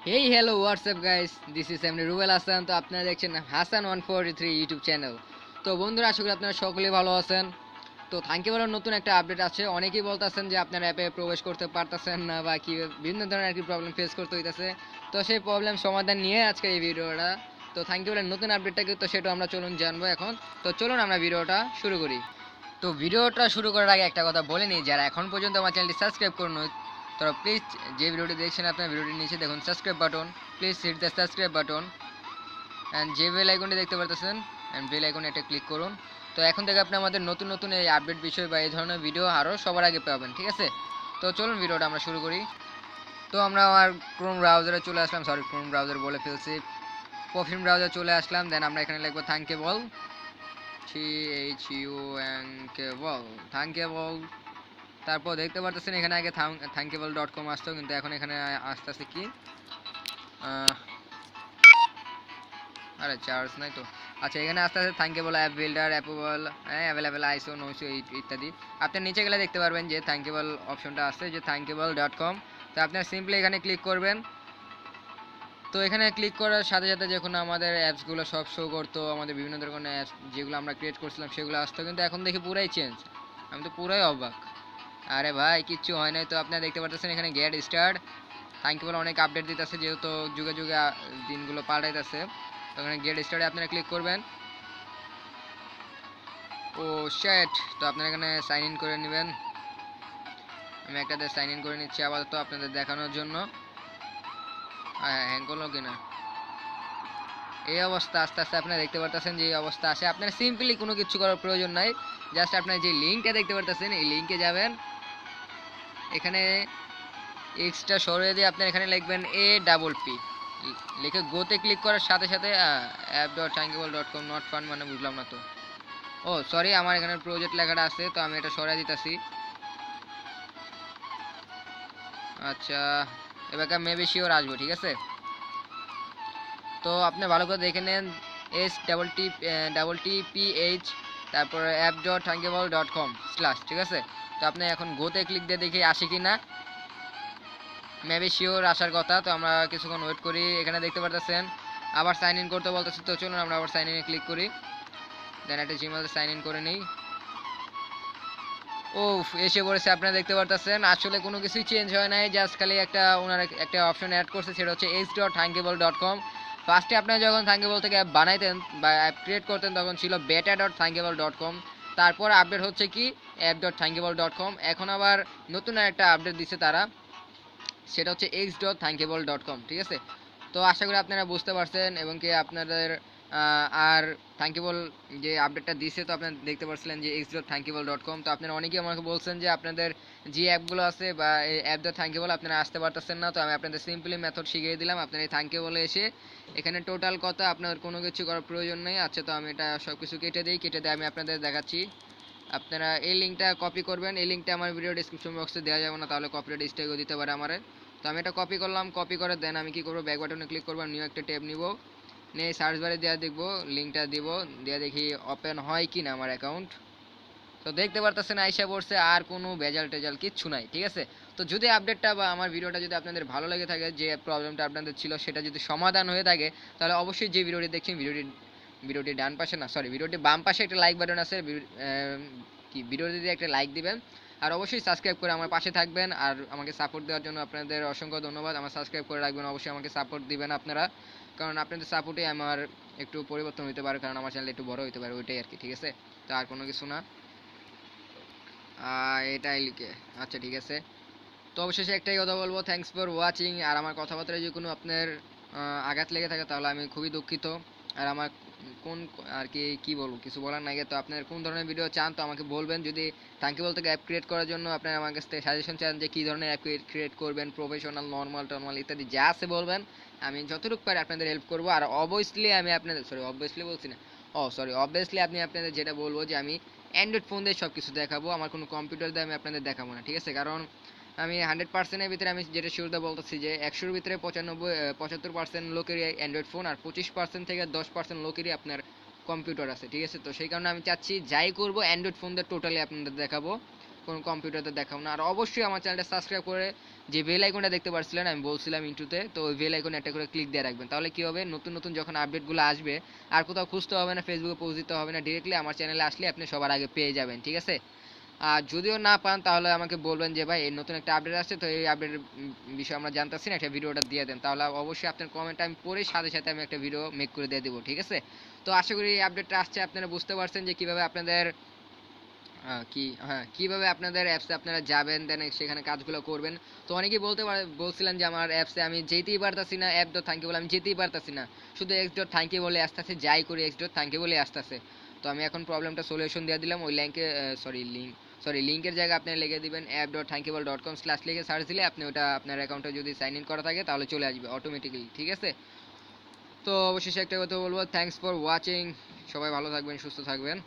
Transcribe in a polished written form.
Hey, hello, what's up guys? This is Rubel Hasan. তো আপনারা দেখছেন হাসান 143 ইউটিউব চ্যানেল। তো বন্ধুরা, আশা করি আপনারা সকলেই ভালো আছেন। তো থাঙ্কিবলের নতুন একটা আপডেট আছে। অনেকেই বলতেছেন যে আপনার অ্যাপে প্রবেশ করতে পারতেছেন না বা কি বিভিন্ন ধরনের আর কি প্রবলেম ফেস করতে হইতাছে। তো সেই প্রবলেম সমাধান নিয়ে আজকে এই ভিডিওটা। তো থাঙ্কিবলের নতুন আপডেটটাকে তো সেটা আমরা চলুন জানবো এখন। তো চলুন আমরা ভিডিওটা শুরু করি। তো ভিডিওটা শুরু করার আগে একটা কথা বলে নিই, যারা এখন পর্যন্ত আমার চ্যানেলটি সাবস্ক্রাইব করুন তো প্লিজ যে ভিডিওটি দেখছেন আপনার ভিডিওটির নিচে দেখুন subscribe button, please hit the subscribe button and যে বেল আইকনটি দেখতে পারতেছেন অ্যান্ড বেল আইকনে এটা ক্লিক করুন। তো এখন থেকে আপনি আমাদের নতুন নতুন এই আপডেট বিষয় বা এই ধরনের ভিডিও আরও সবার আগে পাবেন, ঠিক আছে? তো চলুন ভিডিওটা আমরা শুরু করি। তো আমরা আমার ক্রোম ব্রাউজারে চলে আসলাম, ক্রোম ব্রাউজার বলে ফেলছি, প্রফিন ব্রাউজার চলে আসলাম। দেন আমরা এখানে লিখবো থাঙ্কেবল, থাঙ্কেবল। তারপর দেখতে পারতেছেন এখানে আগে thunkable.com আসতো, কিন্তু এখন এখানে আস্তে আস্তে কি আরে চার্জ নাই তো। আচ্ছা, এখানে আস্তে আস্তে থাঙ্কেবল অ্যাপ বিল্ডার, অ্যাভেলেবেল আইসো নইসো ইত্যাদি। আপনি নিচে গেলে দেখতে পারবেন যে থাঙ্কেবল অপশনটা আছে, যে thunkable.com। তো আপনার সিম্পলি এখানে ক্লিক করবেন। তো এখানে ক্লিক করার সাথে সাথে যখন আমাদের অ্যাপসগুলো সব শো করতো, আমাদের বিভিন্ন ধরনের অ্যাপস যেগুলো আমরা ক্রিয়েট করছিলাম সেগুলো আসতো, কিন্তু এখন দেখি পুরাই চেঞ্জ। আমি তো পুরাই অবাক। আরে ভাই, কিচ্ছু হয় নাই। তো আপনারা দেখতে পাচ্ছেন এখানে গেট স্টার্ট, থাঙ্কিবল অনেক আপডেট দিতেছে, যেহেতু যুগে যুগে দিনগুলো পাল্টাইতেছে। তো এখানে গেট স্টার্টে আপনারা ক্লিক করবেন। ও শেট, তো আপনারা এখানে সাইন ইন করে নেবেন। আমি একটাতে সাইন ইন করে নিচ্ছি আপাতত আপনাদের দেখানোর জন্য। হ্যাং করলো কিনা, এই অবস্থা আস্তে আস্তে আপনারা দেখতে পারতেছেন যে এই অবস্থা আসে। আপনারা সিম্পলি কোনো কিছু করার প্রয়োজন নাই, জাস্ট আপনারা যে লিঙ্কটা দেখতে পারতেছেন এই লিঙ্কে যাবেন। এখানে এক্সটা সরিয়ে দিয়ে আপনার এখানে লিখবেন APP, লিখে গোতে ক্লিক করার সাথে সাথে app.Thunkbale.com নট ফান্ড, মানে বুঝলাম না তো। ও সরি, আমার এখানে প্রজেক্ট লেখাটা আছে, তো আমি এটা সরিয়ে দিতেছি। আচ্ছা, এবার মেবি শিওর আসবো, ঠিক আছে? তো আপনি ভালো করে দেখে নেন, STTPH তারপর app.Thunkbale.com/, ঠিক আছে? তো আপনি এখন গোতে ক্লিক দিয়ে দেখি আসে কি না। মেবি শিওর আসার কথা। তো আমরা কিছুক্ষণ ওয়েট করি। এখানে দেখতে পারতেছেন আবার সাইন ইন করতে বলতেছে, তো চলুন আমরা আবার সাইন ইনে ক্লিক করি। দেন একটা জিমেলে সাইন ইন করে নিই। ও এসে পড়েছে, আপনারা দেখতে পারতেছেন আসলে কোনো কিছুই চেঞ্জ হয় নাই, জাস্ট খালি ওনার একটা অপশন অ্যাড করছে, সেটা হচ্ছে X.Thunkable.com। ফার্স্টে আপনারা যখন থাঙ্কেবল থেকে অ্যাপ বানাইতেন বা অ্যাপ ক্রিয়েট করতেন তখন ছিল beta.thunkable.com। তারপর আপডেট হচ্ছে কি app.Thunkable.com। এখন আবার নতুন একটা আপডেট দিচ্ছে তারা, সেটা হচ্ছে X.Thunkable.com, ঠিক আছে? তো আশা করি আপনারা বুঝতে পারছেন এবং কি আপনাদের আর থাঙ্কিবল যে আপডেটটা দিছে, তো আপনারা দেখতে পাচ্ছিলেন যে X.Thunkable.com। তো আপনারা অনেকেই আমাকে বলছেন যে আপনাদের যে অ্যাপগুলো আছে বা এই App.Thunkable আপনারা আসতে পারতেছেন না। তো আমি আপনাদের সিম্পলি মেথড শিখিয়ে দিলাম। আপনারা এই থাঙ্কিবলে এসে এখানে টোটাল কথা, আপনার কোনো কিছু করার প্রয়োজন নেই। আচ্ছা, তো আমি এটা সব কিছু কেটে দিয়ে আমি আপনাদের দেখাচ্ছি। আপনারা এই লিঙ্কটা কপি করবেন। এই লিঙ্কটা আমার ভিডিও ডিসক্রিপশন বক্সে দেওয়া যাবে না, তাহলে কপিরাইট স্ট্রাইকও দিতে পারে আমারে। তো আমি এটা কপি করলাম, কপি করে দেন আমি কি করবো, ব্যাক বাটনে ক্লিক করবো, নিউ একটা ট্যাব নিব, নিয়ে সার্চ বারে দেওয়া দেখবো, লিঙ্কটা দিব, দিয়ে দেখি ওপেন হয় কি না আমার অ্যাকাউন্ট। তো দেখতে পারতেছেন আইসা পড়ছে, আর কোনো ভেজাল টেজাল কিচ্ছু নাই, ঠিক আছে? তো যদি আপডেটটা বা আমার ভিডিওটা যদি আপনাদের ভালো লেগে থাকে, যে প্রবলেমটা আপনাদের ছিল সেটা যদি সমাধান হয়ে থাকে, তাহলে অবশ্যই যে ভিডিওটি দেখছেন ভিডিওটি ডান পাশে না, ভিডিওটি বাম পাশে একটা লাইক বাটন আছে, কি ভিডিওটিতে একটা লাইক দিবেন। আর অবশ্যই সাবস্ক্রাইব করে আমার পাশে থাকবেন। আর আমাকে সাপোর্ট দেওয়ার জন্য আপনাদের অসংখ্য ধন্যবাদ। আমার সাবস্ক্রাইব করে রাখবেন, অবশ্যই আমাকে সাপোর্ট দিবেন আপনারা, কারণ আপনাদের সাপোর্টে আমার একটু পরিবর্তন হতে পারে, কারণ আমার চ্যানেল একটু বড় হতে পারে, ওইটাই আর কি, ঠিক আছে? তো আর কোনো কিছু না, এটাই লিখে। আচ্ছা, ঠিক আছে। তো অবশেষে একটাই কথা বলবো, থ্যাঙ্কস ফর ওয়াচিং। আর আমার কথাবার্তায় যদি কোনো আপনার আঘাত লেগে থাকে তাহলে আমি খুবই দুঃখিত। আর আমার কোন আর কি কী বলবো, কিছু বলার নাই। তো আপনার কোন ধরনের ভিডিও চান তো আমাকে বলবেন। যদি থাঙ্কিবল থেকে অ্যাপ ক্রিয়েট করার জন্য আপনার আমার কাছ থেকে সাজেশন চান যে কী ধরনের অ্যাপ ক্রিয়েট করবেন, প্রফেশনাল, নর্মাল টর্মাল ইত্যাদি যা আছে বলবেন, আমি যতটুকু পারি আপনাদের হেল্প করবো। আর অবভিয়াসলি আমি আপনাদের অবভিয়াসলি আপনি আপনাদের যেটা বলবো যে আমি অ্যান্ড্রয়েড ফোন দিয়ে সব কিছু দেখাবো, আমার কোনো কম্পিউটার দিয়ে আমি আপনাদের দেখাবো না, ঠিক আছে? কারণ আমি 100%-এর ভিতরে আমি যেটা শিওরতা বলতেছি যে 100-এর ভিতরে 75% লোকেরই অ্যান্ড্রয়েড ফোন, আর 25% থেকে 10% লোকেরই আপনার কম্পিউটার আছে, ঠিক আছে? তো সেই কারণে আমি চাচ্ছি যাই করবো অ্যান্ড্রয়েড ফোন দিয়ে টোটালি আপনাদের দেখাবো, কোনো কম্পিউটারতে দেখাবো না। আর অবশ্যই আমার চ্যানেলটা সাবস্ক্রাইব করে যে বেল আইকনটা দেখতে পাচ্ছিলেন আমি বলছিলাম ইন্টুতে, তো ওই বেল আইকনে একটা করে ক্লিক দিয়ে রাখবেন। তাহলে কি হবে, নতুন নতুন যখন আপডেটগুলো আসবে আর কোথাও খুঁজতে হবে না, ফেসবুকে পোস্ট দিতে হবে না, ডিরেক্টলি আমার চ্যানেলে আসলে আপনি সবার আগে পেয়ে যাবেন, ঠিক আছে? আর যদিও না পান তাহলে আমাকে বলবেন যে ভাই এই নতুন একটা আপডেট আসছে, তো এই আপডেটের বিষয়ে আমরা জানতেছি না, একটা ভিডিওটা দিয়ে দেন। তাহলে অবশ্যই আপনার কমেন্ট আমি পড়ে সাথে সাথে আমি একটা ভিডিও মেক করে দিয়ে দেবো, ঠিক আছে? তো আশা করি এই আপডেটটা আসছে, আপনারা বুঝতে পারছেন যে কীভাবে আপনাদের কিভাবে আপনাদের অ্যাপসে আপনারা যাবেন, দেন সেখানে কাজগুলো করবেন। তো অনেকেই বলছিলেন যে আমার অ্যাপসে আমি যেতেই পারতাছি না, App.Thunkbale আমি যেতেই পারতাছি না, শুধু X.Thunkbale আসতেছে, যাই করি X.Thunkbale আসতেছে। তো আমি এখন প্রবলেমটা সলিউশন দিয়ে দিলাম, ওই লিঙ্কের জায়গায় আপনি লিখে দিবেন app.thunkable.com/ লিখে সার্চ দিলে আপনি ওটা আপনার অ্যাকাউন্টে যদি সাইন ইন করা থাকে তাহলে চলে আসবে অটোমেটিক্যালি, ঠিক আছে? তো অবশেষে একটা কথা বলবো, থ্যাঙ্কস ফর ওয়াচিং, সবাই ভালো থাকবেন, সুস্থ থাকবেন।